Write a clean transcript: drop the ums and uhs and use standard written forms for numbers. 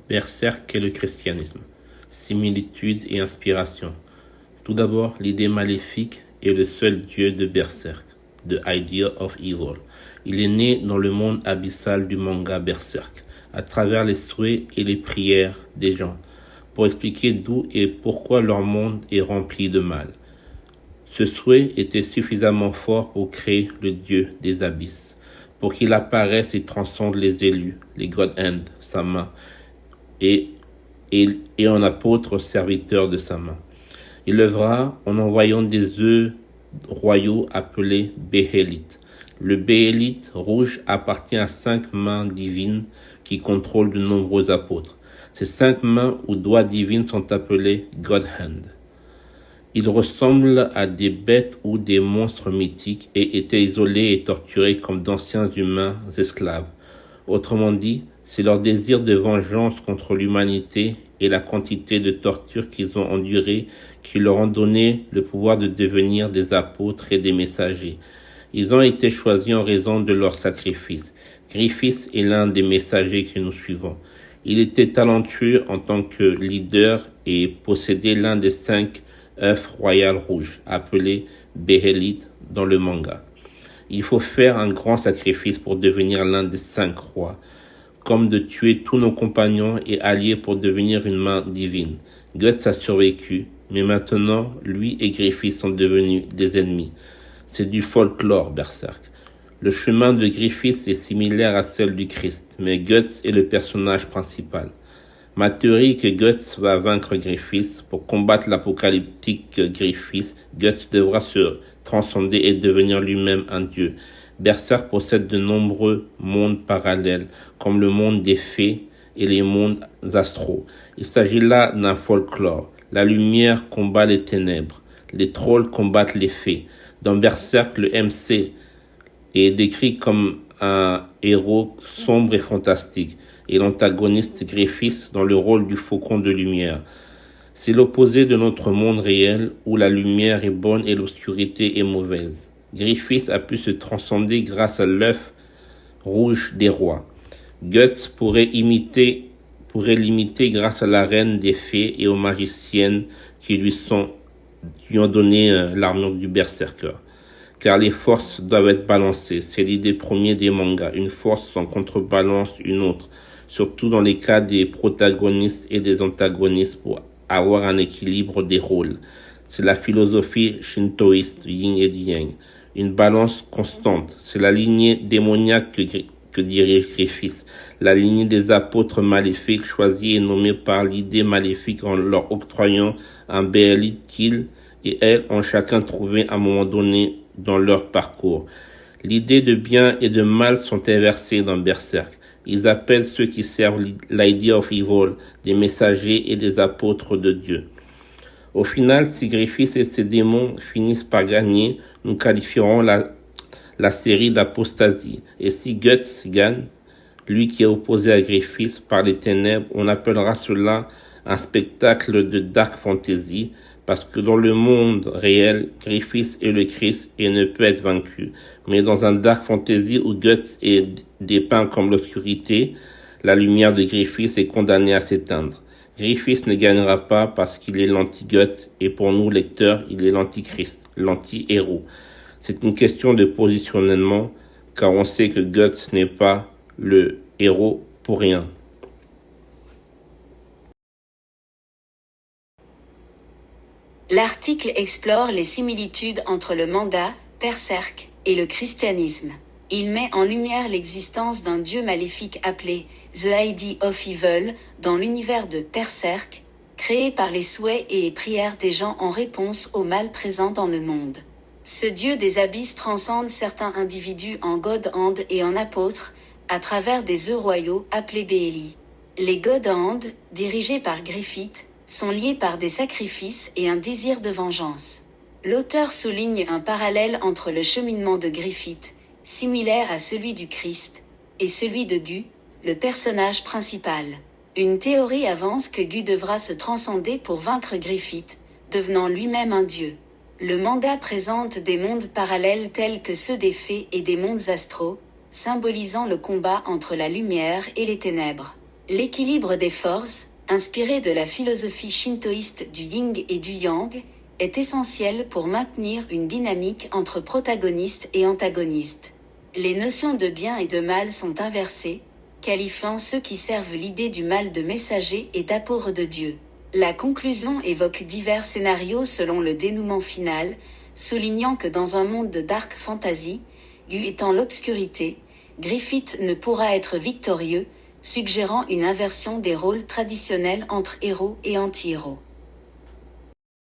Berserk et le christianisme. Similitudes et inspiration. Tout d'abord, l'idée maléfique est le seul dieu de Berserk, The Idea of Evil. Il est né dans le monde abyssal du manga Berserk, à travers les souhaits et les prières des gens, pour expliquer d'où et pourquoi leur monde est rempli de mal. Ce souhait était suffisamment fort pour créer le dieu des abysses, pour qu'il apparaisse et transcende les élus, les God Hand, sa main, et en apôtre serviteur de sa main. Il œuvra en envoyant des œufs royaux appelés Béhélites. Le Béhélite rouge appartient à 5 mains divines qui contrôlent de nombreux apôtres. Ces 5 mains ou doigts divines sont appelés God Hand. Ils ressemblent à des bêtes ou des monstres mythiques et étaient isolés et torturés comme d'anciens humains esclaves. Autrement dit, c'est leur désir de vengeance contre l'humanité et la quantité de tortures qu'ils ont endurées qui leur ont donné le pouvoir de devenir des apôtres et des messagers. Ils ont été choisis en raison de leur sacrifice. Griffiths est l'un des messagers que nous suivons. Il était talentueux en tant que leader et possédait l'un des 5 œufs royaux rouges, appelés Béhélites dans le manga. Il faut faire un grand sacrifice pour devenir l'un des 5 rois, comme de tuer tous nos compagnons et alliés pour devenir une main divine. Guts a survécu, mais maintenant, lui et Griffiths sont devenus des ennemis. C'est du folklore, Berserk. Le chemin de Griffiths est similaire à celle du Christ, mais Guts est le personnage principal. Ma théorie est que Guts va vaincre Griffiths. Pour combattre l'apocalyptique Griffiths, Guts devra se transcender et devenir lui-même un dieu. Berserk possède de nombreux mondes parallèles, comme le monde des fées et les mondes astraux. Il s'agit là d'un folklore. La lumière combat les ténèbres. Les trolls combattent les fées. Dans Berserk, le MC est décrit comme un héros sombre et fantastique, et l'antagoniste Griffiths dans le rôle du faucon de lumière. C'est l'opposé de notre monde réel où la lumière est bonne et l'obscurité est mauvaise. Griffiths a pu se transcender grâce à l'œuf rouge des rois. Guts pourrait l'imiter grâce à la reine des fées et aux magiciennes qui lui ont donné l'armure du berserker. Car les forces doivent être balancées. C'est l'idée première des mangas. Une force en contrebalance une autre. Surtout dans les cas des protagonistes et des antagonistes pour avoir un équilibre des rôles. C'est la philosophie shintoïste, yin et yang. Une balance constante. C'est la lignée démoniaque que dirige Griffiths. La lignée des apôtres maléfiques choisis et nommés par l'idée maléfique en leur octroyant un Béhélite qu'ils et elles ont chacun trouvé à un moment donné dans leur parcours. L'idée de bien et de mal sont inversées dans Berserk. Ils appellent ceux qui servent l'Idea of Evil des messagers et des apôtres de Dieu. Au final, si Griffiths et ses démons finissent par gagner, nous qualifierons la série d'apostasie. Et si Guts gagne, lui qui est opposé à Griffiths par les ténèbres, on appellera cela un spectacle de dark fantasy, parce que dans le monde réel, Griffiths est le Christ et ne peut être vaincu. Mais dans un dark fantasy où Guts est dépeint comme l'obscurité, la lumière de Griffiths est condamnée à s'éteindre. Griffiths ne gagnera pas parce qu'il est l'anti-Guts et pour nous lecteurs, il est l'anti-Christ, l'anti-héros. C'est une question de positionnement car on sait que Guts n'est pas le héros pour rien. L'article explore les similitudes entre le manga, Berserk, et le christianisme. Il met en lumière l'existence d'un dieu maléfique appelé The Idea of Evil dans l'univers de Berserk, créé par les souhaits et les prières des gens en réponse au mal présent dans le monde. Ce dieu des abysses transcende certains individus en God Hand et en apôtres, à travers des œufs royaux appelés Béhéli. Les God Hand, dirigés par Griffith, sont liés par des sacrifices et un désir de vengeance. L'auteur souligne un parallèle entre le cheminement de Griffith, similaire à celui du Christ, et celui de Gu, le personnage principal. Une théorie avance que Gu devra se transcender pour vaincre Griffith, devenant lui-même un dieu. Le manga présente des mondes parallèles tels que ceux des fées et des mondes astraux, symbolisant le combat entre la lumière et les ténèbres. L'équilibre des forces, inspiré de la philosophie shintoïste du yin et du yang, est essentiel pour maintenir une dynamique entre protagonistes et antagonistes. Les notions de bien et de mal sont inversées, qualifiant ceux qui servent l'idée du mal de messagers et d'apôtres de Dieu. La conclusion évoque divers scénarios selon le dénouement final, soulignant que dans un monde de dark fantasy, Yu étant l'obscurité, Griffith ne pourra être victorieux, suggérant une inversion des rôles traditionnels entre héros et anti-héros.